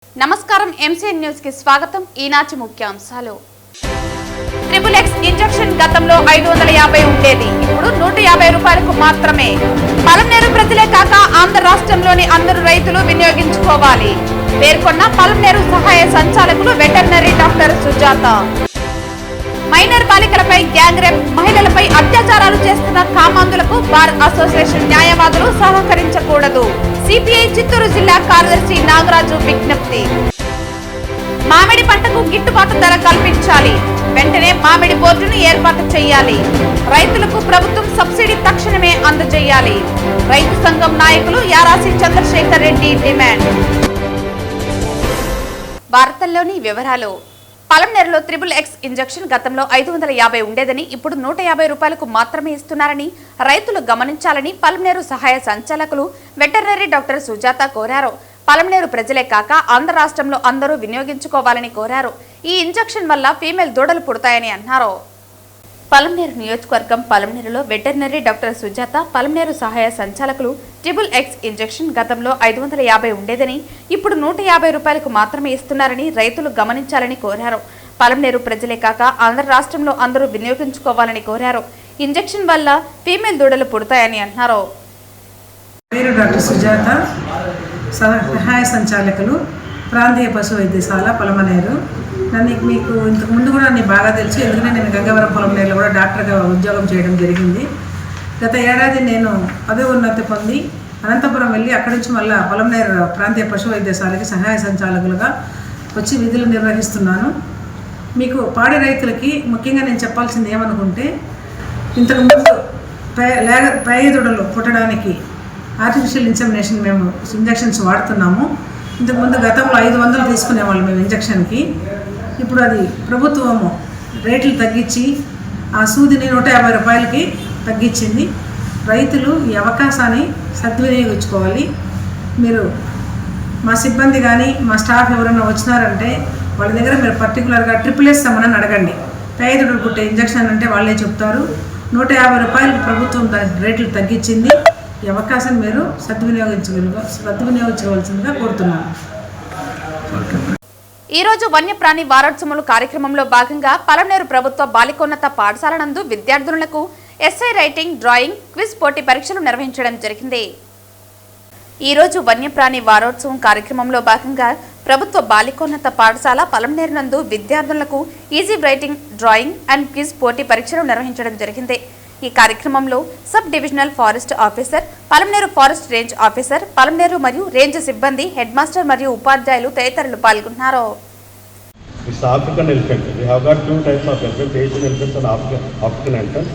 నమస్కారం MCN news కి స్వాగతం. ఈనాటి ముఖ్యాంశాలు. XXX ఇంజెక్షన్ గతంలో 550 ఉండేది, ఇప్పుడు 150 రూపాయలకు మాత్రమే. పలమనేరు ప్రజలే కాక ఆంధ్ర రాష్ట్రంలోని అందరూ రైతులు వినియోగించుకోవాలి పేర్కొన్న పలమనేరు సహాయ సంచాలకులు వెటర్నరీ డాక్టర్ సుజాత. మైనర్ బాలికలపై గ్యాంగ్ రేప్, మహిళలపై అత్యాచారాలు చేస్తున్న కామాంధులకు బార్ అసోసియేషన్ న్యాయవాదులు సహకరించకూడదు. సిపిఐ చిత్తూరు జిల్లా కార్యదర్శి నాగరాజు విజ్ఞప్తి. మామిడి పంటకు గిట్టుబాటు ధర కల్పించాలి, వెంటనే మామిడి బోర్డును ఏర్పాటు చేయాలి. రైతులకు ప్రభుత్వం సబ్సిడీ తక్షణమే అందజేయాలి. రైతు సంఘం నాయకులు యారాసి చంద్రశేఖర్ రెడ్డి డిమాండ్. వార్తల్లోని వివరాలు. పలమనేరులో XXX ఇంజెక్షన్ గతంలో 550 ఉండేదని, ఇప్పుడు 150 రూపాయలకు మాత్రమే ఇస్తున్నారని రైతులు గమనించాలని పలమనేరు సహాయ సంచాలకులు వెటర్నరీ డాక్టర్ సుజాత కోరారు. పలమనేరు ప్రజలే కాక ఆంధ్ర రాష్ట్రంలో అందరూ వినియోగించుకోవాలని కోరారు. ఈ ఇంజెక్షన్ వల్ల ఫీమేల్ దూడలు పుడతాయని అన్నారు. పలమనేరు నియోజకవర్గం పలమనేరులో వెటర్నరీ డాక్టర్ సుజాత, పలమనేరు సహాయ సంచాలకులు XXX ఇంజెక్షన్ గతంలో 550 ఉండేదని, ఇప్పుడు 150 రూపాయలకు మాత్రమే ఇస్తున్నారని రైతులు గమనించాలని కోరారు. పలమనేరు ప్రజలే కాక ఆంధ్ర రాష్ట్రంలో అందరూ వినియోగించుకోవాలని కోరారు. ఇంజెక్షన్ వల్ల ఫీమేల్ దూడలు పుడతాయని అన్నారు. డాక్టర్ సుజాత, సహాయ సంచాలకులు, ప్రాంతీయ పశు వైద్యశాల పలమనేరు. మీకు ఇంతకు ముందు కూడా నాకు బాగా తెలుసు, ఎందుకంటే నేను గంగవరం పలమనేరులో కూడా డాక్టర్గా ఉద్యోగం చేయడం జరిగింది. గత ఏడాది నేను పదోన్నతి పొంది అనంతపురం వెళ్ళి అక్కడి నుంచి మళ్ళీ పలమనేరు ప్రాంతీయ పశు వైద్యశాలకి సహాయ సంచాలకులుగా వచ్చి విధులు నిర్వహిస్తున్నాను. మీకు పాడి రైతులకి ముఖ్యంగా నేను చెప్పాల్సింది ఏమనుకుంటే, ఇంతకుముందు పేదొడలు పుట్టడానికి ఆర్టిఫిషియల్ ఇన్సెమినేషన్ మేము ఇంజెక్షన్స్ వాడుతున్నాము. ఇంతకుముందు గతంలో 500 తీసుకునేవాళ్ళు మేము ఇంజెక్షన్కి. ఇప్పుడు అది ప్రభుత్వము రేట్లు తగ్గించి ఆ సూదిని 150 రూపాయలకి తగ్గించింది. రైతులు ఈ అవకాశాన్ని సద్వినియోగించుకోవాలి. మీరు మా సిబ్బంది కానీ మా స్టాఫ్ ఎవరైనా వచ్చినారంటే వాళ్ళ దగ్గర మీరు పర్టికులర్గా XXX అని అడగండి. పేదడు పుట్టే ఇంజెక్షన్ అంటే వాళ్ళే చెప్తారు. 150 రూపాయలకు ప్రభుత్వం రేట్లు తగ్గించింది. ఈ అవకాశాన్ని మీరు సద్వినియోగించవలసిందిగా కోరుతున్నాను. ఈ రోజు వన్యప్రాణి వారోత్సవాలు కార్యక్రమంలో భాగంగా పలమనేరు ప్రభుత్వ బాలికోన్నత పాఠశాల నందు విద్యార్థులకు ఎస్ఐ రైటింగ్, డ్రాయింగ్, క్విజ్ పోటీ పరీక్షలు నిర్వహించడం జరిగింది. ఈ రోజు వన్యప్రాణి వారోత్సవం కార్యక్రమంలో భాగంగా ప్రభుత్వ బాలికోన్నత పాఠశాల పలమనేరు నందు విద్యార్థులకు essay writing, drawing and quiz పోటీ పరీక్షలు నిర్వహించడం జరిగింది. ఈ కార్యక్రమంలో sub divisional forest officer, Palamaner forest range officer, Palamaner మరియు రేంజ్ సిబ్బంది, హెడ్ మాస్టర్ మరియు ఉపాధ్యాయులు తదితరులు పాల్గొన్నారు. It's African elephant. We have got two types of elephants, Asian elephants and African elephants.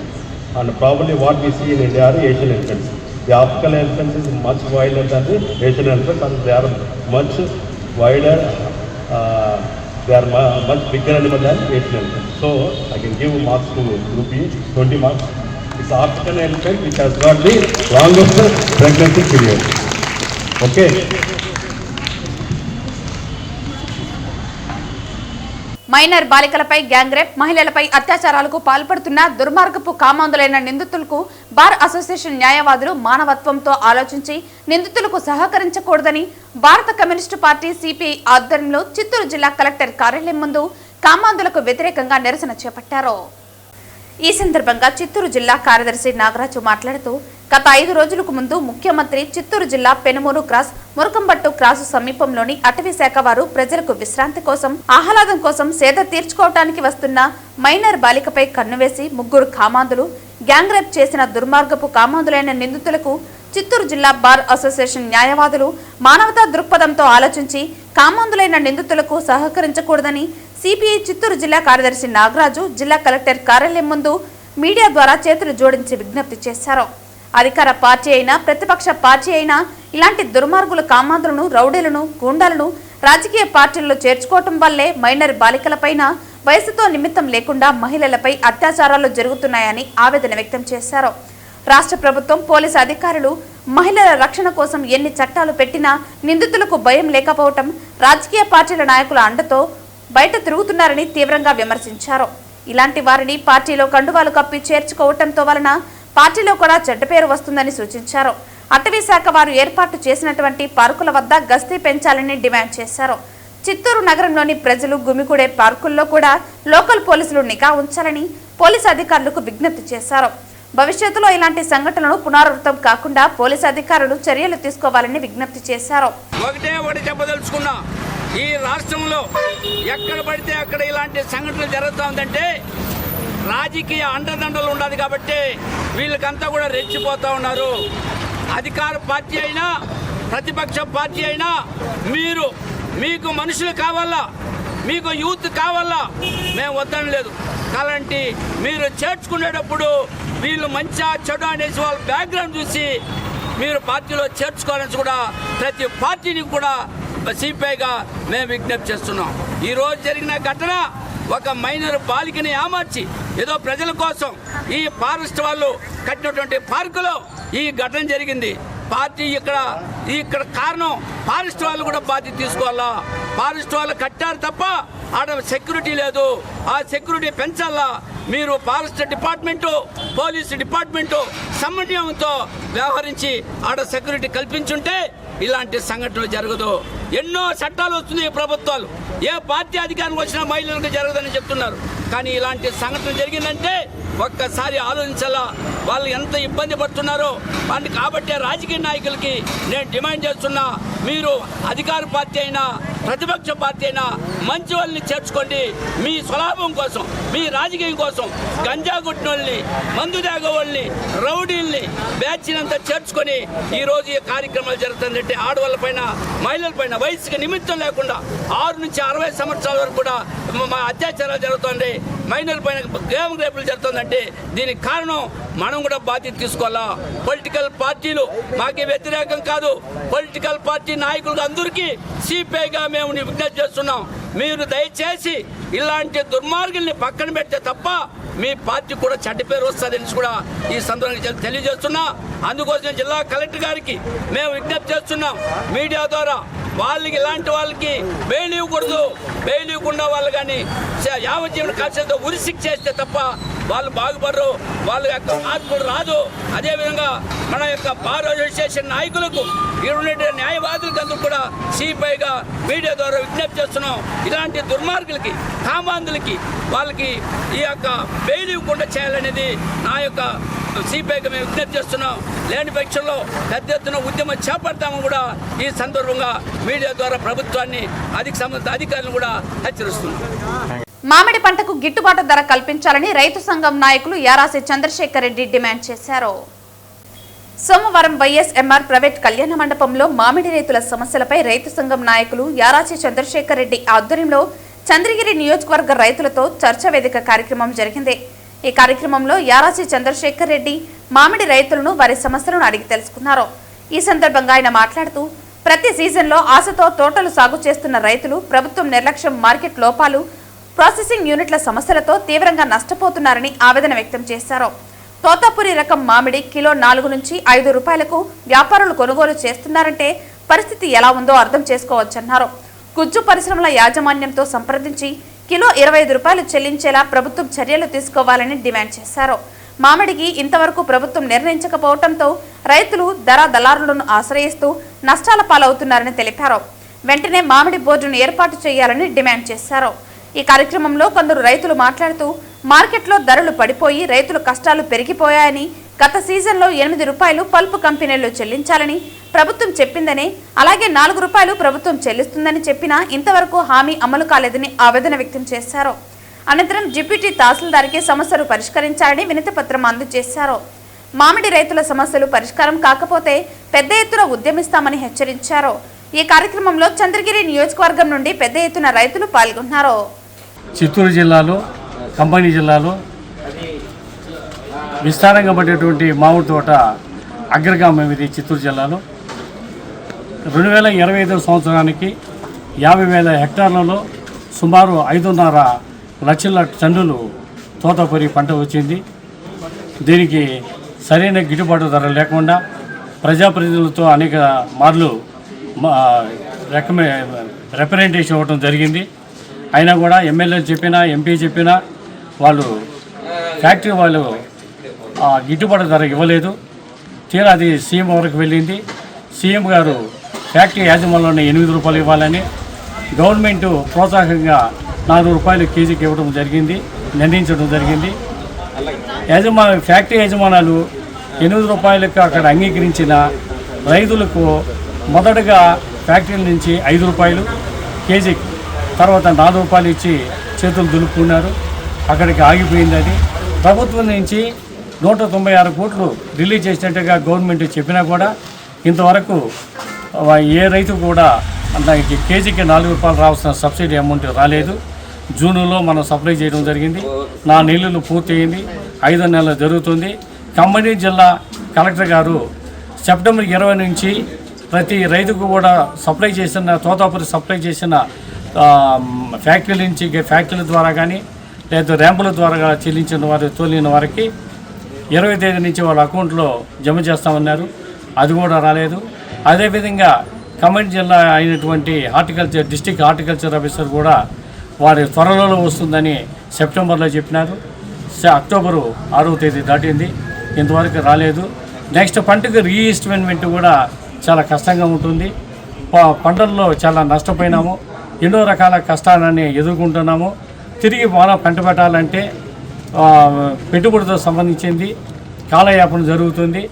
And probably what we see in India are Asian elephants. The African elephants is much wilder than the Asian elephants, and they are much wider. They are much bigger animal than Asian elephants. So I can give marks to Group E, 20 marks. It's African elephant which has got the longest pregnancy period. Okay. Minor బాలికలపై gang rape, మహిళలపై అత్యాచారాలకు పాల్పడుతున్న దుర్మార్గపు కామాంధులైన నిందితులకు bar association న్యాయవాదులు మానవత్వంతో ఆలోచించి నిందితులకు సహకరించకూడదని భారత కమ్యూనిస్టు పార్టీ సిపిఐ ఆధ్వర్యంలో చిత్తూరు జిల్లా కలెక్టర్ కార్యాలయం ముందు కామాంధులకు వ్యతిరేకంగా నిరసన చేపట్టారు. ఈ సందర్భంగా చిత్తూరు జిల్లా కార్యదర్శి నాగరాజు మాట్లాడుతూ, గత 5 రోజులకు ముందు ముఖ్యమంత్రి చిత్తూరు జిల్లా పెనుమూరు క్రాస్, మురకంబట్టు క్రాసు సమీపంలోని అటవీ శాఖ వారు ప్రజలకు విశ్రాంతి కోసం, ఆహ్లాదం కోసం సేద తీర్చుకోవటానికి వస్తున్న మైనర్ బాలికపై కన్నువేసి 3 కామాంధులు గ్యాంగ్ రేప్ చేసిన దుర్మార్గపు కామాంధులైన నిందితులకు చిత్తూరు జిల్లా బార్ అసోసియేషన్ న్యాయవాదులు మానవతా దృక్పథంతో ఆలోచించి కామాంధులైన నిందితులకు సహకరించకూడదని సిపిఐ చిత్తూరు జిల్లా కార్యదర్శి నాగరాజు జిల్లా కలెక్టర్ కార్యాలయం ముందు మీడియా ద్వారా చేతులు జోడించి విజ్ఞప్తి చేశారు. అధికార పార్టీ అయినా ప్రతిపక్ష పార్టీ అయినా ఇలాంటి దుర్మార్గుల కామాంధులను, రౌడీలను, గూండాలను రాజకీయ పార్టీల్లో చేర్చుకోవటం వల్లే మైనర్ బాలికలపైన వయసుతో నిమిత్తం లేకుండా మహిళలపై అత్యాచారాలు జరుగుతున్నాయని ఆవేదన వ్యక్తం చేశారు. రాష్ట్ర ప్రభుత్వం, పోలీసు అధికారులు మహిళల రక్షణ కోసం ఎన్ని చట్టాలు పెట్టినా నిందితులకు భయం లేకపోవటం, రాజకీయ పార్టీల నాయకుల అండతో బయట తిరుగుతున్నారని తీవ్రంగా విమర్శించారు. ఇలాంటి వారిని పార్టీలో కండువాలు కప్పి చేర్చుకోవటంతో వలన పార్టీలో కూడా చెడ్డ పేరు వస్తుందని సూచించారు. అటవీ శాఖ వారు ఏర్పాటు చేసినటువంటి పార్కుల వద్ద గస్తీ పెంచాలని డిమాండ్ చేశారు. చిత్తూరు నగరంలోని ప్రజలు గుమికూడే పార్కుల్లో కూడా లోకల్ పోలీసులు నిఘా ఉంచాలని పోలీసు అధికారులకు విజ్ఞప్తి చేశారు. భవిష్యత్తులో ఇలాంటి సంఘటనలు పునరావృతం కాకుండా పోలీసు అధికారులు చర్యలు తీసుకోవాలని విజ్ఞప్తి చేశారు. ఒకటి చెప్పదలుచుకున్నా, ఈ రాష్ట్రంలో ఎక్కడ పడితే అక్కడ ఇలాంటి సంఘటనలు జరుగుతుందంటే రాజకీయ అండదండలు ఉండదు కాబట్టి వీళ్ళకంతా కూడా రెచ్చిపోతూ ఉన్నారు. అధికార పార్టీ అయినా ప్రతిపక్ష పార్టీ అయినా మీకు మనుషులు కావాలా, మీకు యూత్ కావాలా, మేము వద్దని లేదు. అలాంటి మీరు చేర్చుకునేటప్పుడు వీళ్ళు మంచిగా చెడు అనేసి వాళ్ళ బ్యాక్గ్రౌండ్ చూసి మీరు పార్టీలో చేర్చుకోవాలని కూడా ప్రతి పార్టీని కూడా సిపిఐగా మేము విజ్ఞప్తి చేస్తున్నాం. ఈరోజు జరిగిన ఘటన ఒక మైనర్ బాలికని ఏమార్చి ఏదో ప్రజల కోసం ఈ ఫారెస్ట్ వాళ్ళు కట్టినటువంటి పార్కులో ఈ ఘటన జరిగింది. పార్టీ ఇక్కడ కారణం ఫారెస్ట్ వాళ్ళు కూడా బాధ్యత తీసుకోవాలా. ఫారెస్ట్ వాళ్ళు కట్టారు తప్ప ఆడ సెక్యూరిటీ లేదు, ఆ సెక్యూరిటీ పెంచాలా. మీరు ఫారెస్ట్ డిపార్ట్మెంటు పోలీసు డిపార్ట్మెంటు సమన్వయంతో వ్యవహరించి ఆడ సెక్యూరిటీ కల్పించుంటే ఇలాంటి సంఘటనలు జరగదు. ఎన్నో చట్టాలు వస్తున్నాయి ప్రభుత్వాలు, ఏ పార్టీ అధికారం వచ్చినా మహిళలకు జరగదని చెప్తున్నారు. కానీ ఇలాంటి సంఘటన జరిగిందంటే ఒక్కసారి ఆలోచించాలా, వాళ్ళు ఎంత ఇబ్బంది పడుతున్నారో. కాబట్టి రాజకీయ నాయకులకి నేను డిమాండ్ చేస్తున్నా, మీరు అధికార పార్టీ అయినా ప్రతిపక్ష పార్టీ అయినా మంచి వాళ్ళని చేర్చుకోండి. మీ స్వలాభం కోసం, మీ రాజకీయం కోసం గంజా కొట్టిన వాళ్ళని, మందు తాగే వాళ్ళని, రౌడీల్ని బ్యాచినంతా చేర్చుకొని ఈరోజు ఈ కార్యక్రమాలు జరుగుతుందంటే ఆడవాళ్ళ పైన మహిళల పైన వయసుకి నిమిత్తం లేకుండా 6 నుంచి 60 సంవత్సరాల వరకు కూడా అత్యాచారాలు జరుగుతుంది, మైనర్ పైన గేమ్ రేపులు జరుగుతుందంటే దీనికి కారణం మనం కూడా బాధ్యత తీసుకోవాలా. పొలిటికల్ పార్టీలు మాకు వ్యతిరేకం కాదు. పొలిటికల్ పార్టీ నాయకులు అందరికీ సిపిఐగా మేము విజ్ఞప్తి చేస్తున్నాం, మీరు దయచేసి ఇలాంటి దుర్మార్గుల్ని పక్కన పెడితే తప్ప మీ పార్టీ కూడా చెడ్డ పేరు వస్తుందని కూడా ఈ సందర్భంగా తెలియజేస్తున్నా. అందుకోసం జిల్లా కలెక్టర్ గారికి మేము విజ్ఞప్తి చేస్తున్నాం, మీడియా ద్వారా వాళ్ళకి ఇలాంటి వాళ్ళకి బెయిల్ ఇవ్వకూడదు. బెయిల్ ఇవ్వకుండా వాళ్ళు కానీ యావజ్జీవన కాల్చేతో ఉరిశిక్ష చేస్తే తప్ప వాళ్ళు బాగుపడరు, వాళ్ళ యొక్క మార్పు రాదు. అదేవిధంగా మన యొక్క బార్ అసోసియేషన్ నాయకులకు ఇక్కడ న్యాయవాదులకు అందరూ కూడా సిపిఐగా మీడియా ద్వారా విజ్ఞప్తి చేస్తున్నాం, ఇలాంటి దుర్మార్గులకి కామాంధులకి వాళ్ళకి ఈ యొక్క బెయిల్ ఇవ్వకుండా చేయాలనేది నా యొక్క సిపిఐగా మేము విజ్ఞప్తి చేస్తున్నాం. లేని పక్షంలో పెద్ద ఎత్తున ఉద్యమం చేపడతామని కూడా ఈ సందర్భంగా మీడియా ద్వారా ప్రభుత్వాన్ని సంబంధిత అధికారులను కూడా హెచ్చరిస్తున్నాం. మామిడి పంటకు గిట్టుబాటు ధర కల్పించాలని రైతు సంఘం నాయకులు యారాసి చంద్రశేఖర్ రెడ్డి డిమాండ్ చేశారు. సోమవారం వైఎస్ఎంఆర్ ప్రైవేట్ కళ్యాణ మండపంలో మామిడి రైతుల సమస్యలపై రైతు సంఘం నాయకులు యారాసి చంద్రశేఖర్ రెడ్డి ఆధ్వర్యంలో చంద్రగిరి నియోజకవర్గ రైతులతో చర్చా వేదిక కార్యక్రమం జరిగింది. ఈ కార్యక్రమంలో యారాసి చంద్రశేఖర్ రెడ్డి మామిడి రైతులను వారి సమస్యలను అడిగి తెలుసుకున్నారు. ఈ సందర్భంగా ఆయన మాట్లాడుతూ ప్రతి సీజన్లో ఆశతో తోటలు సాగు చేస్తున్న రైతులు ప్రభుత్వం నిర్లక్ష్యం, మార్కెట్ లోపాలు, ప్రాసెసింగ్ యూనిట్ల సమస్యలతో తీవ్రంగా నష్టపోతున్నారని ఆవేదన వ్యక్తం చేశారు. తోతాపురి రకం మామిడి కిలో 4 నుంచి 5 రూపాయలకు వ్యాపారులు కొనుగోలు చేస్తున్నారంటే పరిస్థితి ఎలా ఉందో అర్థం చేసుకోవచ్చన్నారు. గుజ్జు పరిశ్రమల యాజమాన్యంతో సంప్రదించి కిలో 25 రూపాయలు చెల్లించేలా ప్రభుత్వం చర్యలు తీసుకోవాలని డిమాండ్ చేశారు. మామిడికి ఇంతవరకు ప్రభుత్వం నిర్ణయించకపోవడంతో రైతులు ధర దళారులను ఆశ్రయిస్తూ నష్టాల పాలవుతున్నారని తెలిపారు. వెంటనే మామిడి బోర్డును ఏర్పాటు చేయాలని డిమాండ్ చేశారు. ఈ కార్యక్రమంలో కొందరు రైతులు మాట్లాడుతూ మార్కెట్లో ధరలు పడిపోయి రైతుల కష్టాలు పెరిగిపోయాయని, గత సీజన్లో 8 రూపాయలు పల్పు కంపెనీలు చెల్లించాలని ప్రభుత్వం చెప్పిందని, అలాగే 4 రూపాయలు ప్రభుత్వం చెల్లిస్తుందని చెప్పినా ఇంతవరకు హామీ అమలు కాలేదని ఆవేదన వ్యక్తం చేశారు. అనంతరం డిప్యూటీ తహసీల్దార్కి సమస్యలు పరిష్కరించాలని వినతిపత్రం అందజేశారు. మామిడి రైతుల సమస్యలు పరిష్కారం కాకపోతే పెద్ద ఎత్తున ఉద్యమిస్తామని హెచ్చరించారు. ఈ కార్యక్రమంలో చంద్రగిరి నియోజకవర్గం నుండి పెద్ద ఎత్తున రైతులు పాల్గొన్నారు. చిత్తూరు జిల్లాలో, కంపెనీ జిల్లాలో విస్తారంగా పడేటువంటి మామిడి తోట అగ్రగామం ఇది. చిత్తూరు జిల్లాలో 2025 సంవత్సరానికి 50,000 హెక్టార్లలో సుమారు 5.5 లక్షల టన్నులు తోతాపురి పంట వచ్చింది. దీనికి సరైన గిట్టుబాటు ధర లేకుండా ప్రజాప్రతినిధులతో అనేక మార్లు రిప్రజెంటేషన్ ఇవ్వడం జరిగింది. అయినా కూడా ఎమ్మెల్యేలు చెప్పినా, ఎంపీ చెప్పినా వాళ్ళు ఫ్యాక్టరీ వాళ్ళు గిట్టుబాటు ధర ఇవ్వలేదు. తీరా అది సీఎం వరకు వెళ్ళింది. సీఎం గారు ఫ్యాక్టరీ యాజమాన్యంలోనే 8 రూపాయలు ఇవ్వాలని, గవర్నమెంట్ ప్రోత్సాహంగా 4 రూపాయలు కేజీకి ఇవ్వడం జరిగింది, నిర్ణయించడం జరిగింది. ఫ్యాక్టరీ యజమానులు 8 రూపాయలకు అక్కడ అంగీకరించిన రైతులకు మొదటగా ఫ్యాక్టరీల నుంచి 5 రూపాయలు కేజీకి, తర్వాత 4 రూపాయలు ఇచ్చి చేతులు దులుపుకున్నారు. అక్కడికి ఆగిపోయింది. అది ప్రభుత్వం నుంచి 196 కోట్లు రిలీజ్ చేసినట్టుగా గవర్నమెంట్ చెప్పినా కూడా ఇంతవరకు ఏ రైతు కూడా కేజీకి 4 రూపాయలు రావాల్సిన సబ్సిడీ అమౌంట్ రాలేదు. జూన్లో మనం సప్లై చేయడం జరిగింది. 4 నెలలు పూర్తయింది, 5వ నెల జరుగుతుంది. ఖమ్మం జిల్లా కలెక్టర్ గారు సెప్టెంబర్ 20 నుంచి ప్రతి రైతుకు కూడా సప్లై చేసిన తోతాపురి సప్లై చేసిన ఫ్యాక్టరీల నుంచి ఫ్యాక్టరీల ద్వారా కానీ లేదా ర్యాంపుల ద్వారా చెల్లించిన వారు తోలిన వారికి 20వ తేదీ నుంచి వాళ్ళ అకౌంట్లో జమ చేస్తామన్నారు. అది కూడా రాలేదు. అదేవిధంగా ఖమ్మం జిల్లా అయినటువంటి డిస్ట్రిక్ట్ హార్టికల్చర్ ఆఫీసర్ కూడా వారి త్వరలో వస్తుందని సెప్టెంబర్లో చెప్పినారు. అక్టోబరు 6వ తేదీ దాటింది, ఇంతవరకు రాలేదు. నెక్స్ట్ పంటకు రీఇన్వెస్ట్మెంట్ కూడా చాలా కష్టంగా ఉంటుంది. పంటల్లో చాలా నష్టపోయినాము, ఎన్నో రకాల కష్టాలని ఎదుర్కొంటున్నాము. తిరిగి పంట పెట్టాలంటే పెట్టుబడితో సంబంధించింది కాలయాపన జరుగుతుంది.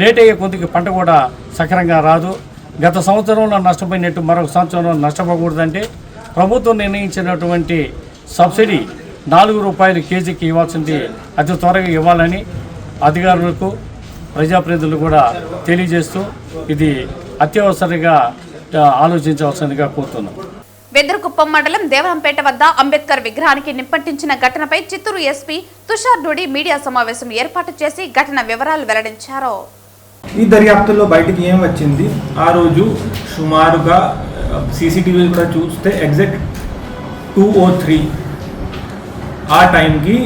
లేట్ అయ్యే కొద్దిగా పంట కూడా సక్రంగా రాదు. గత సంవత్సరంలో నష్టపోయినట్టు మరొక సంవత్సరంలో నష్టపోకూడదంటే ప్రభుత్వం నిర్ణయించినటువంటి సబ్సిడీ 4 రూపాయలు కేజీకి ఇవ్వాల్సింది అతి త్వరగా ఇవ్వాలని అధికారులకు ప్రజాప్రతినిధులు కూడా తెలియజేస్తూ ఇది అత్యవసరంగా ఆలోచించవలసిందిగా కోరుతున్నాం. వెదురుకుప్పం మండలం దేవరంపేట వద్ద అంబేద్కర్ విగ్రహానికి నిప్పంటించిన ఘటనపై చిత్తూరు ఎస్పీ తుషార్ డోడి మీడియా సమావేశం ఏర్పాటు చేసి ఘటన వివరాలు వెల్లడించారు. ఈ దర్యాప్తులో బయటికి ఏం వచ్చింది, ఆ రోజు సుమారుగా సీసీటీవీ కూడా చూస్తే ఎగ్జాక్ట్ 2:03 ఆ టైంకి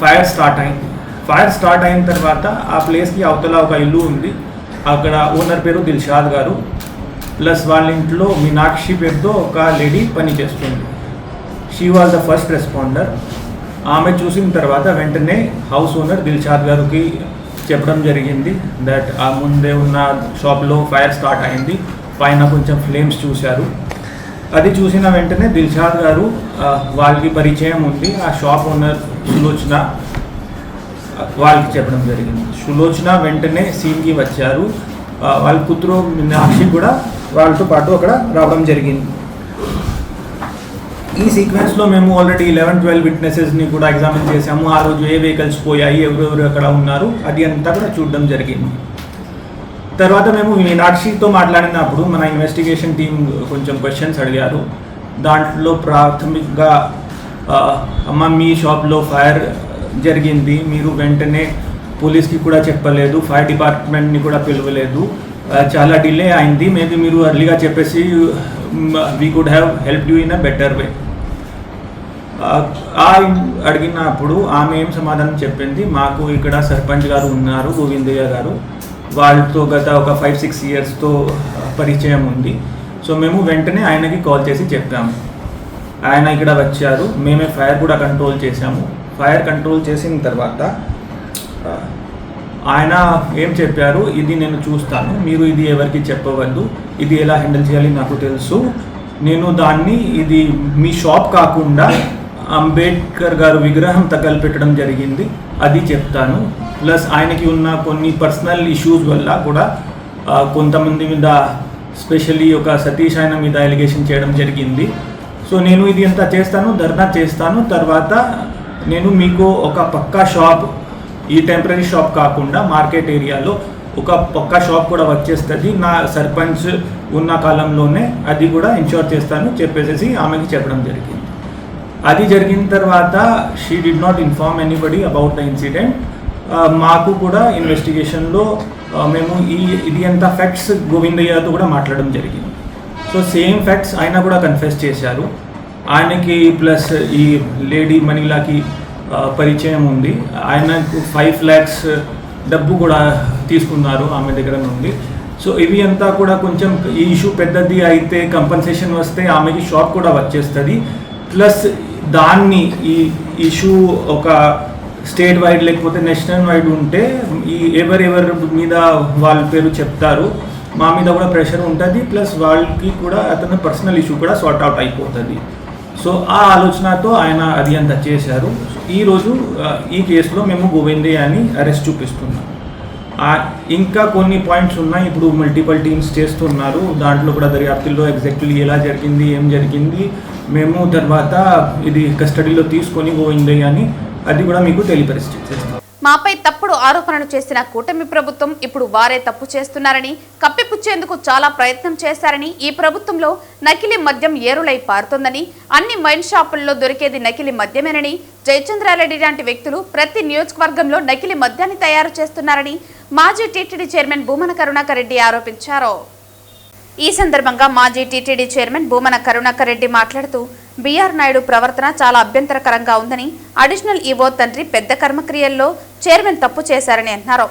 ఫైర్ స్టార్ట్ అయింది. ఫైర్ స్టార్ట్ అయిన తర్వాత ఆ ప్లేస్కి అవతల ఒక ఇల్లు ఉంది. అక్కడ ఓనర్ పేరు దిల్షాద్ గారు ప్లస్ వాళ్ళ ఇంట్లో మీనాక్షి పేరుతో ఒక లేడీ పని చేస్తుంది. She was the first responder. ఆమె చూసిన తర్వాత వెంటనే హౌస్ ఓనర్ దిల్షాద్ గారికి చెప్పడం జరిగింది దట్ ఆ ముందే ఉన్న షాప్లో ఫైర్ స్టార్ట్ అయింది, పైన కొంచెం ఫ్లేమ్స్ చూశారు. అది చూసిన వెంటనే దిల్షాద్ గారు వాళ్ళకి పరిచయం ఉంది, ఆ షాప్ ఓనర్ సులోచన, వాళ్ళకి చెప్పడం జరిగింది. సులోచన వెంటనే సీన్కి వచ్చారు. వాళ్ళ కూతురు మీనాక్షి కూడా వాళ్ళతో పాటు అక్కడ రావడం జరిగింది. ఈ సీక్వెన్స్లో మేము ఆల్రెడీ 11-12 విట్నెసెస్ని కూడా ఎగ్జామిన్ చేసాము. ఆ రోజు ఏ వెహికల్స్ పోయాయి, ఎవరెవరు అక్కడ ఉన్నారు, అది అంతా కూడా చూడడం జరిగింది. తర్వాత మేము మీనాక్షితో మాట్లాడినప్పుడు మన ఇన్వెస్టిగేషన్ టీం కొంచెం క్వశ్చన్స్ అడిగారు. దాంట్లో ప్రాథమికంగా అమ్మ మీ షాప్లో ఫైర్ జరిగింది, మీరు వెంటనే పోలీస్కి కూడా చెప్పలేదు, ఫైర్ డిపార్ట్మెంట్ని కూడా పిలవలేదు, చాలా డిలే అయింది, మేబీ మీరు అర్లీగా చెప్పేసి we could have help you in a better way. అడిగినప్పుడు ఆమె ఏం సమాధానం చెప్పింది, మాకు ఇక్కడ సర్పంచ్ గారు ఉన్నారు గోవిందయ్య గారు, వాళ్ళతో గత ఒక 5-6 ఇయర్స్తో పరిచయం ఉంది. సో మేము వెంటనే ఆయనకి కాల్ చేసి చెప్పాము. ఆయన ఇక్కడ వచ్చారు, మేమే ఫైర్ కూడా కంట్రోల్ చేశాము. ఫైర్ కంట్రోల్ చేసిన తర్వాత ఆయన ఏం చెప్పారు, ఇది నేను చూస్తాను, మీరు ఇది ఎవరికి చెప్పవద్దు, ఇది ఎలా హ్యాండిల్ చేయాలి నాకు తెలుసు, నేను దాన్ని ఇది మీ షాప్ కాకుండా అంబేద్కర్ గారు విగ్రహం తగలపెట్టడం జరిగింది అది చెప్తాను, ప్లస్ ఆయనకి ఉన్న కొన్ని పర్సనల్ ఇష్యూస్ వల్ల కూడా కొంతమంది మీద స్పెషల్లీ ఒక సతీష్ ఆయన మీద ఎలిగేషన్ చేయడం జరిగింది. సో నేను ఇది అంతా చేస్తాను, ధర్నా చేస్తాను, తర్వాత నేను మీకు ఒక పక్కా షాప్, ఈ టెంపరీ షాప్ కాకుండా మార్కెట్ ఏరియాలో ఒక పక్కా షాప్ కూడా వచ్చేస్తుంది, నా సర్పంచ్ ఉన్న కాలంలోనే అది కూడా ఇన్షూర్ చేస్తాను చెప్పేసి ఆమెకి చెప్పడం జరిగింది. అది జరిగిన తర్వాత she did not inform anybody about the incident. మాకు కూడా ఇన్వెస్టిగేషన్లో మేము ఇది అంతా ఫ్యాక్ట్స్ గోవిందయ్యతో కూడా మాట్లాడడం జరిగింది. సో సేమ్ ఫ్యాక్ట్స్ ఆయన కూడా కన్ఫెస్ చేశారు. ఆయనకి ప్లస్ ఈ లేడీ మనీలాకి పరిచయం ఉంది, ఆయనకు 5 lakhs డబ్బు కూడా తీసుకున్నారు ఆమె దగ్గర నుండి. సో ఇవి అంతా కూడా కొంచెం ఈ ఇష్యూ పెద్దది అయితే కంపన్సేషన్ వస్తే ఆమెకి షాప్ కూడా వచ్చేస్తుంది, ప్లస్ దాన్ని ఈ ఇష్యూ ఒక స్టేట్ వైడ్ లేకపోతే నేషనల్ వైడ్ ఉంటే ఈ ఎవరెవరి మీద వాళ్ళ పేరు చెప్తారు మా మీద కూడా ప్రెషర్ ఉంటుంది, ప్లస్ వాళ్ళకి కూడా అతను పర్సనల్ ఇష్యూ కూడా సార్ట్ అవుట్ అయిపోతుంది. సో ఆ ఆలోచనతో ఆయన అది అంతా చేశారు. ఈరోజు ఈ కేసులో మేము గోవిందయ్యని అరెస్ట్ చూపిస్తున్నాం. ఇంకా కొన్ని పాయింట్స్ ఉన్నాయి, ఇప్పుడు మల్టిపల్ టీమ్స్ చేస్తున్నారు, దాంట్లో కూడా దర్యాప్తుల్లో ఎగ్జాక్ట్లీ ఎలా జరిగింది, ఏం జరిగింది మేము తర్వాత ఇది కస్టడీలో తీసుకొని గోవిందయ్యని అది కూడా మీకు తెలియపరిచేస్తాం. మాపై తప్పుడు ఆరోపణలు చేసిన కూటమి ప్రభుత్వం ఇప్పుడు వారే తప్పు చేస్తున్నారని, కప్పిపుచ్చేందుకు చాలా ప్రయత్నం చేశారని, ఈ ప్రభుత్వంలో నకిలీ మద్యం ఏరులై పారుతోందని, అన్ని వైన్ షాపుల్లో దొరికేది నకిలీ మద్యమేనని, జయచంద్రారెడ్డి లాంటి వ్యక్తులు ప్రతి నియోజకవర్గంలో నకిలీ మద్యాన్ని తయారు చేస్తున్నారని మాజీ టీటీడీ చైర్మన్ భూమన కరుణాకర్ రెడ్డి ఆరోపించారు. ఈ సందర్భంగా మాజీ టీటీడీ చైర్మన్ భూమన కరుణాకర్ రెడ్డి మాట్లాడుతూ, బీఆర్ నాయుడు ప్రవర్తన చాలా అభ్యంతరకరంగా ఉందని, అడిషనల్ ఈవో తండ్రి పెద్ద కర్మక్రియల్లో చైర్మన్ తప్పు చేశారని అన్నారు.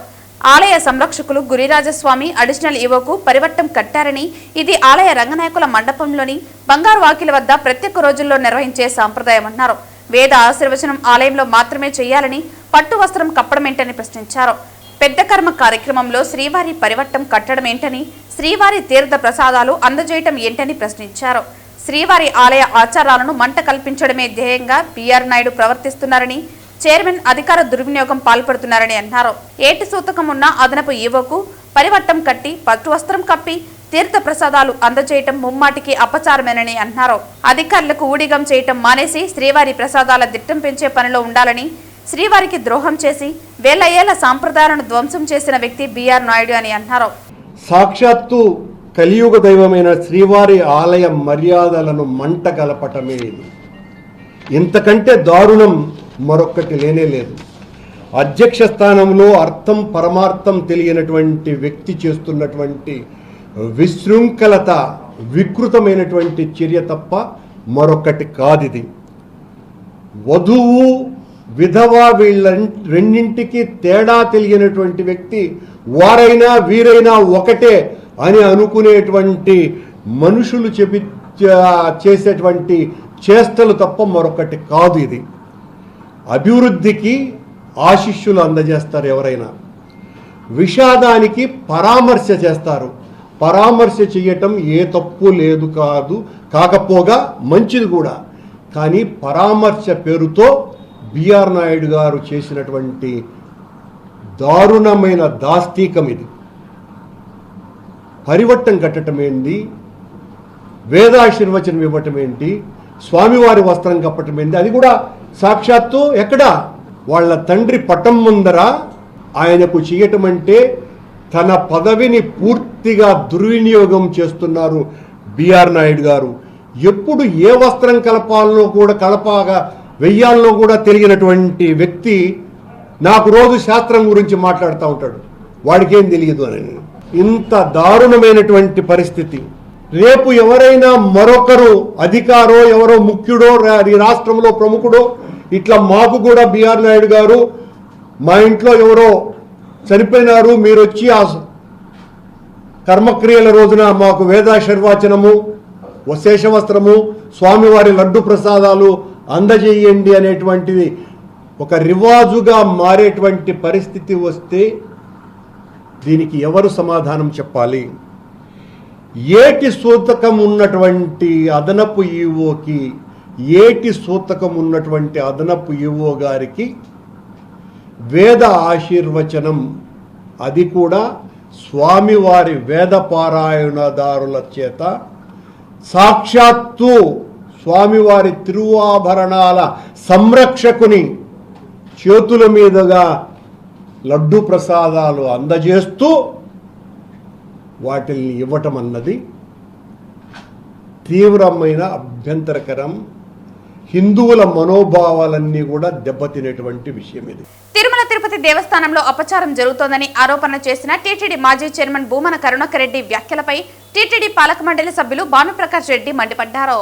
ఆలయ సంరక్షకులు గురిరాజస్వామి అడిషనల్ ఈవోకు పరివట్టం కట్టారని, ఇది ఆలయ రంగనాయకుల మండపంలోని బంగారు వాకిల వద్ద ప్రత్యేక రోజుల్లో నిర్వహించే సాంప్రదాయమన్నారు. వేద ఆశీర్వచనం ఆలయంలో మాత్రమే చేయాలని, పట్టు వస్త్రం కప్పడమేంటని ప్రశ్నించారు. పెద్ద కర్మ కార్యక్రమంలో శ్రీవారి పరివట్టం కట్టడం ఏంటని, శ్రీవారి తీర్థ ప్రసాదాలు అందజేయటం ఏంటని ప్రశ్నించారు. శ్రీవారి ఆలయ ఆచారాలను మంట కల్పించడమే ధ్యేయంగా బీఆర్ నాయుడు ప్రవర్తిస్తున్నారని, చైర్మన్ అధికార దుర్వినియోగం పాల్పడుతున్నారని అన్నారు. ఏటి సూతకం ఉన్న అదనపు ఈవోకు పరివట్టం కట్టి పట్టు వస్త్రం కప్పి తీర్థ ప్రసాదాలు అందజేయటం ముమ్మాటికి అపచారమేనని అన్నారు. అధికారులకు ఊడిగం చేయటం మానేసి శ్రీవారి ప్రసాదాల దిట్టం పెంచే పనిలో ఉండాలని, శ్రీవారికి ద్రోహం చేసి వేల ఏళ్ల సాంప్రదాయాలను ధ్వంసం చేసిన వ్యక్తి బీఆర్ నాయుడు అని అన్నారు. సాక్షాత్తు కలియుగ దైవమైన శ్రీవారి ఆలయ మర్యాదలను మంట కలపటమే ఇది. ఇంతకంటే దారుణం మరొక్కటి లేనే లేదు. అధ్యక్ష స్థానంలో అర్థం పరమార్థం తెలియనటువంటి వ్యక్తి చేస్తున్నటువంటి విశృంఖలత, వికృతమైనటువంటి చర్య తప్ప మరొక్కటి కాదిది. వధువు విధవ వీళ్ళ రెండింటికి తేడా తెలియనటువంటి వ్యక్తి వారైనా వీరైనా ఒకటే అని అనుకునేటువంటి మనుషులు చేసేటువంటి చేష్టలు తప్ప మరొకటి కాదు ఇది. అభివృద్ధికి ఆశిష్యులు అందజేస్తారు ఎవరైనా, విషాదానికి పరామర్శ చేస్తారు. పరామర్శ చేయటం ఏ తప్పు లేదు కాకపోగా మంచిది కూడా. కానీ పరామర్శ పేరుతో బీఆర్ నాయుడు గారు చేసినటువంటి దారుణమైన దాస్తీకం ఇది. పరివట్టం కట్టడం ఏంటి, వేదాశీర్వచనం ఇవ్వటం ఏంటి, స్వామివారి వస్త్రం కప్పటం ఏంటి, అది కూడా సాక్షాత్తు ఎక్కడ వాళ్ళ తండ్రి పటం ముందర ఆయనకు చేయటం అంటే తన పదవిని పూర్తిగా దుర్వినియోగం చేస్తున్నారు బీఆర్ నాయుడు గారు. ఎప్పుడు ఏ వస్త్రం కలపాగా వెయ్యాల్లో కూడా తెలియనటువంటి వ్యక్తి నాకు రోజు శాస్త్రం గురించి మాట్లాడుతూ ఉంటాడు, వాడికేం తెలియదు అని. ఇంత దారుణమైనటువంటి పరిస్థితి. రేపు ఎవరైనా మరొకరు అధికారో ఎవరో ముఖ్యుడో ఈ రాష్ట్రంలో ప్రముఖుడో ఇట్లా మాకు కూడా బీఆర్ నాయుడు గారు మా ఇంట్లో ఎవరో చనిపోయినారు, మీరు వచ్చి ఆ కర్మక్రియల రోజున మాకు వేదాశీర్వచనము, శేషవస్త్రము, స్వామివారి లడ్డు ప్రసాదాలు అందజేయండి అనేటువంటిది ఒక రివాజుగా మారేటువంటి పరిస్థితి వస్తే దీనికి ఎవరు సమాధానం చెప్పాలి? ఏటి సూతకం ఉన్నటువంటి అదనపు ఈవోకి, ఏటి సూతకం ఉన్నటువంటి అదనపు ఈవో గారికి వేద ఆశీర్వచనం, అది కూడా స్వామివారి వేద పారాయణదారుల చేత సాక్షాత్తు స్వామివారి తిరువాభరణాల సంరక్షకుని చేతుల మీదుగా లడ్డు ప్రసాదాలు అందజేస్తూ వాటిని ఇవ్వటం అన్నది తీవ్రమైన అభ్యంతరకరం. హిందువుల మనోభావాలన్నీ కూడా దెబ్బతినేటువంటి విషయం ఇది. తిరుమల తిరుపతి దేవస్థానంలో అపచారం జరుగుతోందని ఆరోపణ చేసిన టీటీడీ మాజీ చైర్మన్ భూమన కరుణాకర్ రెడ్డి వ్యాఖ్యలపై టీటీడీ పాలక మండలి సభ్యులు భానుప్రకాష్ రెడ్డి మండిపడ్డారు.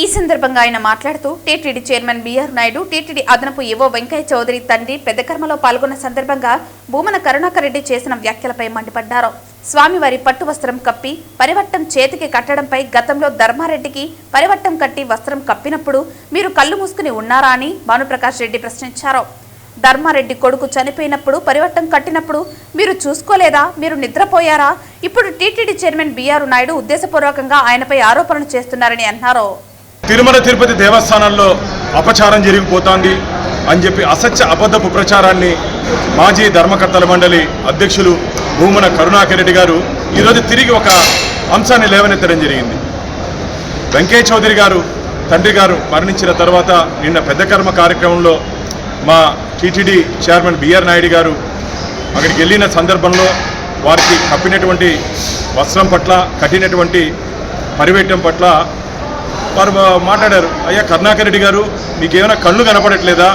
ఈ సందర్భంగా ఆయన మాట్లాడుతూ, TTD chairman B R Naidu, TTD అదనపు ఈవో వెంకయ్య చౌదరి తండ్రి పెద్దకర్మలో పాల్గొన్న సందర్భంగా భూమన కరుణాకర్ రెడ్డి చేసిన వ్యాఖ్యలపై మండిపడ్డారు. స్వామివారి పట్టు వస్త్రం కప్పి పరివట్టం చేతికి కట్టడంపై గతంలో ధర్మారెడ్డికి పరివట్టం కట్టి వస్త్రం కప్పినప్పుడు మీరు కళ్ళు మూసుకుని ఉన్నారా అని భానుప్రకాష్ రెడ్డి ప్రశ్నించారు. ధర్మారెడ్డి కొడుకు చనిపోయినప్పుడు పరివట్టం కట్టినప్పుడు మీరు చూసుకోలేదా? మీరు నిద్రపోయారా? ఇప్పుడు టీటీడీ చైర్మన్ బిఆర్ నాయుడు ఉద్దేశపూర్వకంగా ఆయనపై ఆరోపణలు చేస్తున్నారని అన్నారు. తిరుమల తిరుపతి దేవస్థానంలో అపచారం జరిగిపోతోంది అని చెప్పి అసత్య అబద్ధపు ప్రచారాన్ని మాజీ ధర్మకర్తల మండలి అధ్యక్షులు భూమన కరుణాకర్ రెడ్డి గారు ఈరోజు తిరిగి ఒక అంశాన్ని లేవనెత్తడం జరిగింది. వెంకయ్య చౌదరి గారు తండ్రి గారు మరణించిన తర్వాత నిన్న పెద్ద కర్మ కార్యక్రమంలో మా టీటీడీ చైర్మన్ బిఆర్ నాయుడు గారు అక్కడికి వెళ్ళిన సందర్భంలో వారికి కప్పినటువంటి వస్త్రం పట్ల కట్టినటువంటి పరివేటం పట్ల వారు మాట్లాడారు. అయ్యా కరుణాకర్ రెడ్డి గారు, మీకేమైనా కళ్ళు కనపడట్లేదా?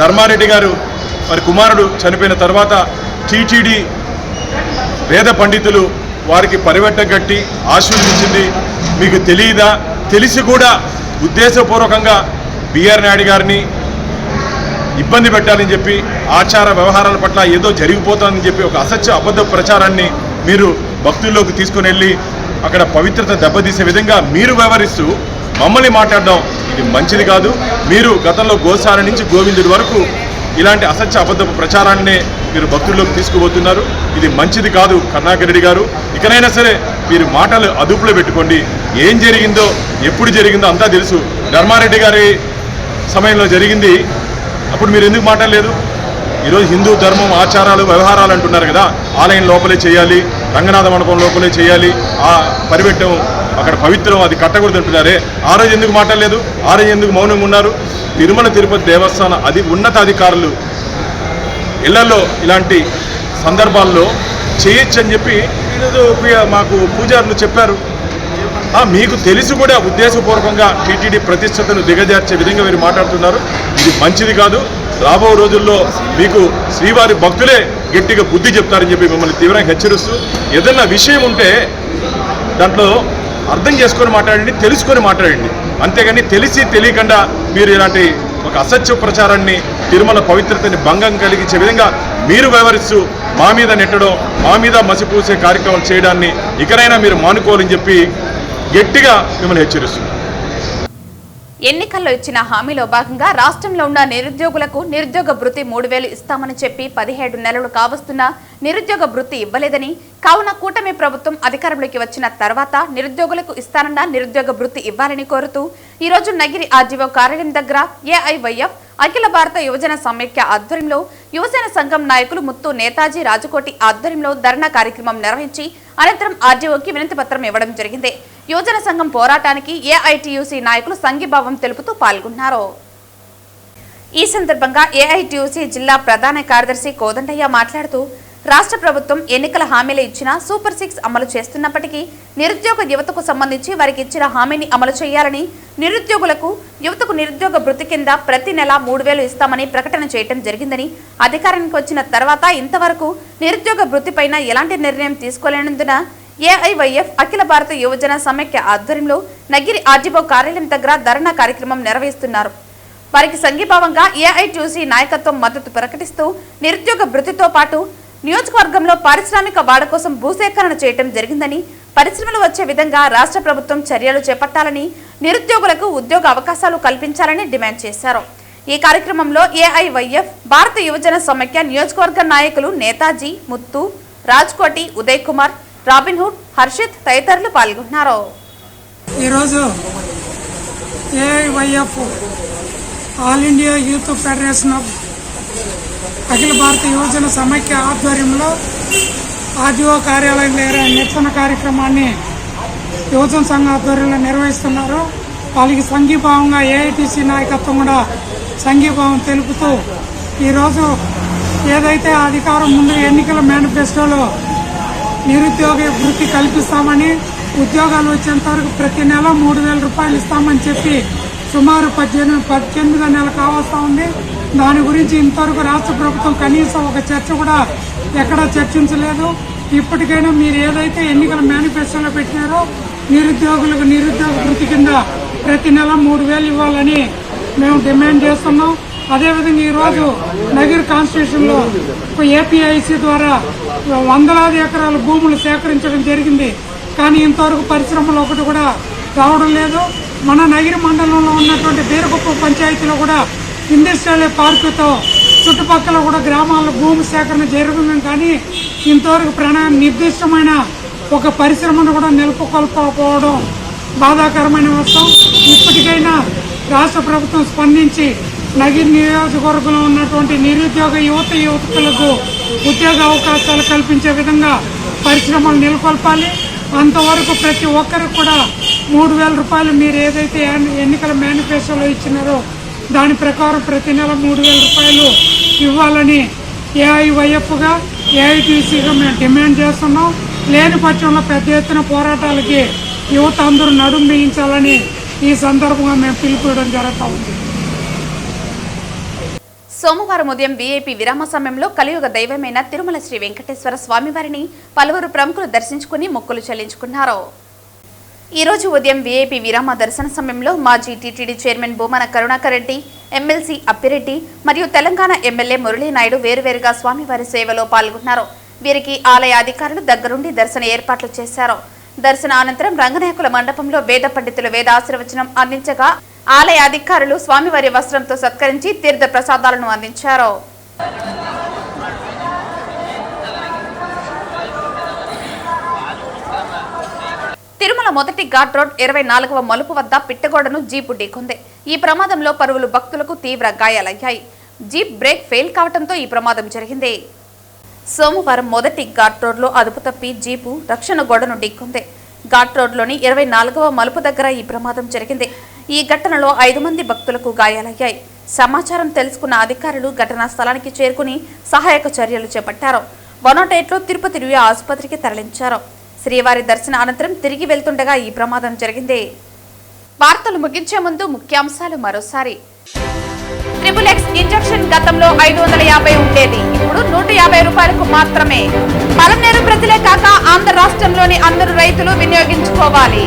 ధర్మారెడ్డి గారు వారి కుమారుడు చనిపోయిన తర్వాత టీటీడీ వేద పండితులు వారికి పరివట్టం కట్టి ఆశీర్వదించింది మీకు తెలియదా? తెలిసి కూడా ఉద్దేశపూర్వకంగా బిఆర్ నాయుడు గారిని ఇబ్బంది పెట్టాలని చెప్పి ఆచార వ్యవహారాల పట్ల ఏదో జరిగిపోతుందని చెప్పి ఒక అసత్య అబద్ధ ప్రచారాన్ని మీరు భక్తుల్లోకి తీసుకుని వెళ్ళి అక్కడ పవిత్రత దెబ్బతీసే విధంగా మీరు వ్యవహరిస్తూ మమ్మల్ని మాట్లాడడం ఇది మంచిది కాదు. మీరు గతంలో గోసాల నుంచి గోవిందుడి వరకు ఇలాంటి అసత్య అబద్ధపు ప్రచారాన్నే మీరు భక్తుల్లోకి తీసుకుపోతున్నారు. ఇది మంచిది కాదు. కరుణాకర్ రెడ్డి గారు, ఇకనైనా సరే మీరు మాటలు అదుపులో పెట్టుకోండి. ఏం జరిగిందో ఎప్పుడు జరిగిందో అంతా తెలుసు. ధర్మారెడ్డి గారి సమయంలో జరిగింది, అప్పుడు మీరు ఎందుకు మాట్లాడలేదు? ఈరోజు హిందూ ధర్మం ఆచారాలు వ్యవహారాలు అంటున్నారు కదా, ఆలయం లోపలే చేయాలి, రంగనాథ మండపం లోపలే చేయాలి, ఆ పరివెట్టం అక్కడ పవిత్రం, అది కట్టకూడదు అంటున్నారే. ఆ రోజు ఎందుకు మాట్లాడలేదు? ఆ రోజు ఎందుకు మౌనంగా ఉన్నారు? తిరుమల తిరుపతి దేవస్థాన ఉన్నతాధికారులు ఇళ్లలో ఇలాంటి సందర్భాల్లో చేయొచ్చు అని చెప్పి ఈరోజు మాకు పూజారులు చెప్పారు. మీకు తెలిసి కూడా ఉద్దేశపూర్వకంగా టీటీడీ ప్రతిష్టతను దిగజార్చే విధంగా మీరు మాట్లాడుతున్నారు. ఇది మంచిది కాదు. రాబో రోజుల్లో మీకు శ్రీవారి భక్తులే గట్టిగా బుద్ధి చెప్తారని చెప్పి మిమ్మల్ని తీవ్రంగా హెచ్చరిస్తూ, ఏదన్నా విషయం ఉంటే దాంట్లో అర్థం చేసుకొని మాట్లాడండి, తెలుసుకొని మాట్లాడండి. అంతేగాని తెలిసి తెలియకుండా మీరు ఇలాంటి ఒక అసత్య ప్రచారాన్ని, తిరుమల పవిత్రతని భంగం కలిగించే విధంగా మీరు వ్యవహరిస్తూ మా మీద నెట్టడం, మా మీద మసిపూసే కార్యక్రమాలు చేయడాన్ని ఇకనైనా మీరు మానుకోవాలని చెప్పి గట్టిగా మిమ్మల్ని హెచ్చరిస్తున్నారు. ఎన్నికల్లో ఇచ్చిన హామీలో భాగంగా రాష్ట్రంలో ఉన్న నిరుద్యోగులకు నిరుద్యోగ భృతి 3000 ఇస్తామని చెప్పి 17 నెలలు కావస్తున్నా నిరుద్యోగ భృతి ఇవ్వలేదని, కావున కూటమి ప్రభుత్వం అధికారంలోకి వచ్చిన తర్వాత నిరుద్యోగులకు ఇస్తానన్న నిరుద్యోగ భృతి ఇవ్వాలని కోరుతూ ఈరోజు నగిరి ఆర్డీఓ కార్యాలయం దగ్గర ఏఐవైఎఫ్ అఖిల భారత యువజన సమైక్య ఆధ్వర్యంలో యువసేన సంఘం నాయకులు ముత్తు నేతాజీ రాజకోటి ఆధ్వర్యంలో ధర్నా కార్యక్రమం నిర్వహించి అనంతరం ఆర్డీఓకి వినతి పత్రం ఇవ్వడం జరిగింది. యువజన సంఘం పోరాటానికి ఏఐటీయూసీ నాయకులు సంఘీభావం తెలుపుతూ పాల్గొన్నారు. ఈ సందర్భంగా ఏఐటీయూసీ జిల్లా ప్రధాన కార్యదర్శి కోదండయ్య మాట్లాడుతూ, రాష్ట్ర ప్రభుత్వం ఎన్నికల హామీలు ఇచ్చిన సూపర్ 6 అమలు చేస్తున్నప్పటికీ నిరుద్యోగ యువతకు సంబంధించి వారికి ఇచ్చిన హామీని అమలు చేయాలని, యువతకు నిరుద్యోగ భృతి కింద ప్రతి నెల 3000 ఇస్తామని ప్రకటన చేయడం జరిగిందని, అధికారానికి వచ్చిన తర్వాత ఇంతవరకు నిరుద్యోగ భృతిపైన ఎలాంటి నిర్ణయం తీసుకోలేనందున ఏఐవైఎఫ్ అఖిల భారత యువజన సమైక్య ఆధ్వర్యంలో నగిరి ఆర్డీఓ కార్యాలయం దగ్గర ధర్నా కార్యక్రమం నిర్వహిస్తున్నారు. వారికి సంఘీభావంగా ఏఐటీయూసీ నాయకత్వం మద్దతు ప్రకటిస్తూ నిరుద్యోగ భృతితో పాటు నియోజకవర్గంలో పారిశ్రామిక వాడ కోసం భూసేకరణ చేయడం జరిగిందని, పరిశ్రమలు వచ్చే విధంగా రాష్ట్ర ప్రభుత్వం చర్యలు చేపట్టాలని, నిరుద్యోగులకు ఉద్యోగ అవకాశాలు కల్పించాలని డిమాండ్ చేశారు. ఈ కార్యక్రమంలో ఏఐవైఎఫ్ భారత యువజన సమైక్య నియోజకవర్గ నాయకులు నేతాజీ, ముత్తు, రాజ్కోటి, ఉదయ్ కుమార్, రాబిన్హుడ్, హర్షిత్ తదితరులు పాల్గొన్నారు. ఈరోజు AIYF All India Youth Federation of అఖిల భారత యువజన సమైక్య ఆధ్వర్యంలో ఆర్డీఓ కార్యాలయం నిరసన కార్యక్రమాన్ని యువజన సంఘ ఆధ్వర్యంలో నిర్వహిస్తున్నారు. వాళ్ళకి సంఘీభావంగా ఏఐటీసీ నాయకత్వం కూడా సంఘీభావం తెలుపుతూ ఈరోజు ఏదైతే అధికారం ముందు ఎన్నికల మేనిఫెస్టోలో నిరుద్యోగ వృత్తి కల్పిస్తామని, ఉద్యోగాలు వచ్చేంత వరకు ప్రతి నెల 3000 రూపాయలు ఇస్తామని చెప్పి సుమారు 18 నెలలు కావస్తా ఉంది. దాని గురించి ఇంతవరకు రాష్ట్ర ప్రభుత్వం కనీసం ఒక చర్చ కూడా ఎక్కడా చర్చించలేదు. ఇప్పటికైనా మీరు ఏదైతే ఎన్నికల మేనిఫెస్టోలో పెట్టినారో నిరుద్యోగులకు నిరుద్యోగ వృత్తి కింద ప్రతి నెల 3000 ఇవ్వాలని మేము డిమాండ్ చేస్తున్నాం. అదేవిధంగా ఈరోజు నగిరి కాన్స్టిట్యూషన్లో ఏపీఐసి ద్వారా వందలాది ఎకరాల భూములు సేకరించడం జరిగింది. కానీ ఇంతవరకు పరిశ్రమలు ఒకటి కూడా రావడం లేదు. మన నగిరి మండలంలో ఉన్నటువంటి బీరకుప్ప పంచాయతీలో కూడా ఇండస్ట్రియల్ పార్కుతో చుట్టుపక్కల కూడా గ్రామాల్లో భూమి సేకరణ జరుగుతుంది. కానీ ఇంతవరకు నిర్దిష్టమైన ఒక పరిశ్రమను కూడా నెలకొల్పకపోవడం బాధాకరమైన విషయం. ఇప్పటికైనా రాష్ట్ర ప్రభుత్వం స్పందించి నగిరి నియోజకవర్గంలో ఉన్నటువంటి నిరుద్యోగ యువతులకు ఉద్యోగ అవకాశాలు కల్పించే విధంగా పరిశ్రమలు నెలకొల్పాలి. అంతవరకు ప్రతి ఒక్కరికి కూడా 3,000 రూపాయలు మీరు ఏదైతే ఎన్నికల మేనిఫెస్టోలో ఇచ్చినారో దాని ప్రకారం ప్రతి నెల 3,000 రూపాయలు ఇవ్వాలని ఏఐవైఎఫ్గా ఏఐటీసీగా మేము డిమాండ్ చేస్తున్నాం. లేని పక్షంలో పెద్ద ఎత్తున పోరాటాలకి యువత అందరూ నడుం బిగించాలని ఈ సందర్భంగా మేము పిలుపుకోవడం జరుగుతూ ఉంది. సోమవారం ఉదయం వీఐపీ విరామ సమయంలో కలియుగ దైవమైన తిరుమల శ్రీ వెంకటేశ్వర స్వామివారిని పలువురు ప్రముఖులు దర్శించుకుని మొక్కులు చెల్లించుకున్నారు. ఈ రోజు ఉదయం వీఐపీ విరామ దర్శన సమయంలో మాజీ TTD chairman Bhumana Karunakar Reddy, MLC Appireddy మరియు తెలంగాణ ఎమ్మెల్యే మురళీనాయుడు వేరువేరుగా స్వామివారి సేవలో పాల్గొన్నారు. వీరికి ఆలయ అధికారులు దగ్గరుండి దర్శన ఏర్పాట్లు చేశారు. దర్శన అనంతరం రంగనాయకుల మండపంలో వేద పండితులు వేదాశీర్వచనం అందించగా ఆలయ అధికారులు స్వామివారి వస్త్రంతో సత్కరించి తీర్థ ప్రసాదాలను అందించారు. తిరుమల మొదటి ఘాట్ రోడ్ 24వ మలుపు వద్ద పిట్టగోడను జీపు ఢీకొంది. ఈ ప్రమాదంలో పలువురు భక్తులకు తీవ్ర గాయాలయ్యాయి. జీప్ బ్రేక్ ఫెయిల్ కావడంతో ఈ ప్రమాదం జరిగింది. సోమవారం మొదటి ఘాట్ రోడ్లో అదుపు తప్పి జీపు రక్షణ గోడను ఢీకొంది. ఘాట్ రోడ్లోని 24వ మలుపు దగ్గర ఈ ప్రమాదం జరిగింది. ఈ ఘటనలో 5 మంది భక్తులకు గాయాలయ్యాయి. సమాచారం తెలుసుకున్న అధికారులు ఘటనా స్థలానికి చేరుకుని సహాయక చర్యలు చేపట్టారు. 108లో తిరుపతి రుయా ఆసుపత్రికి తరలించారు. శ్రీవారి దర్శన అనంతరం తిరిగి వెళ్తుండగా ఈ ప్రమాదం జరిగింది. వార్తలు ముగించే ముందు ముఖ్యాంశాలు మరోసారి. XXX ఇంజెక్షన్ గతంలో 550 ఉండేది, ఇప్పుడు 150 రూపాయలకు మాత్రమే. పలమనేరు ప్రజలే కాక ఆంధ్ర రాష్ట్రంలోని అందరూ రైతులు వినియోగించుకోవాలి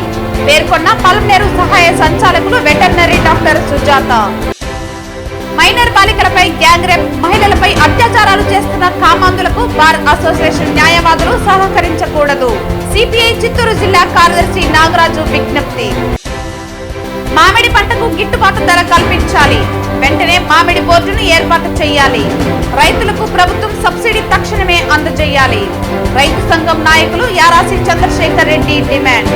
పేర్కొన్న పలమనేరు సహాయ సంచాలకులు వెటర్నరీ డాక్టర్ సుజాత. మైనర్ బాలికలపై గ్యాంగ్ రేప్, మహిళలపై అత్యాచారాలు చేస్తున్న కామాంధులకు బార్ అసోసియేషన్ న్యాయవాదులు సహకరించకూడదు. సిపిఐ చిత్తూరు జిల్లా కార్యదర్శి నాగరాజు విజ్ఞప్తి. మామిడి పంటకు గిట్టుబాటు ధర కల్పించాలి, వెంటనే మామిడి బోర్డును ఏర్పాటు చేయాలి. రైతులకు ప్రభుత్వం సబ్సిడీ తక్షణమే అందజేయాలి. రైతు సంఘం నాయకులు యారాసి చంద్రశేఖర్ రెడ్డి డిమాండ్.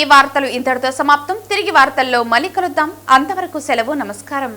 ఈ వార్తలు ఇంతటితో సమాప్తం. తిరిగి వార్తల్లో మళ్ళీ కలుద్దాం. అంతవరకు సెలవు. నమస్కారం.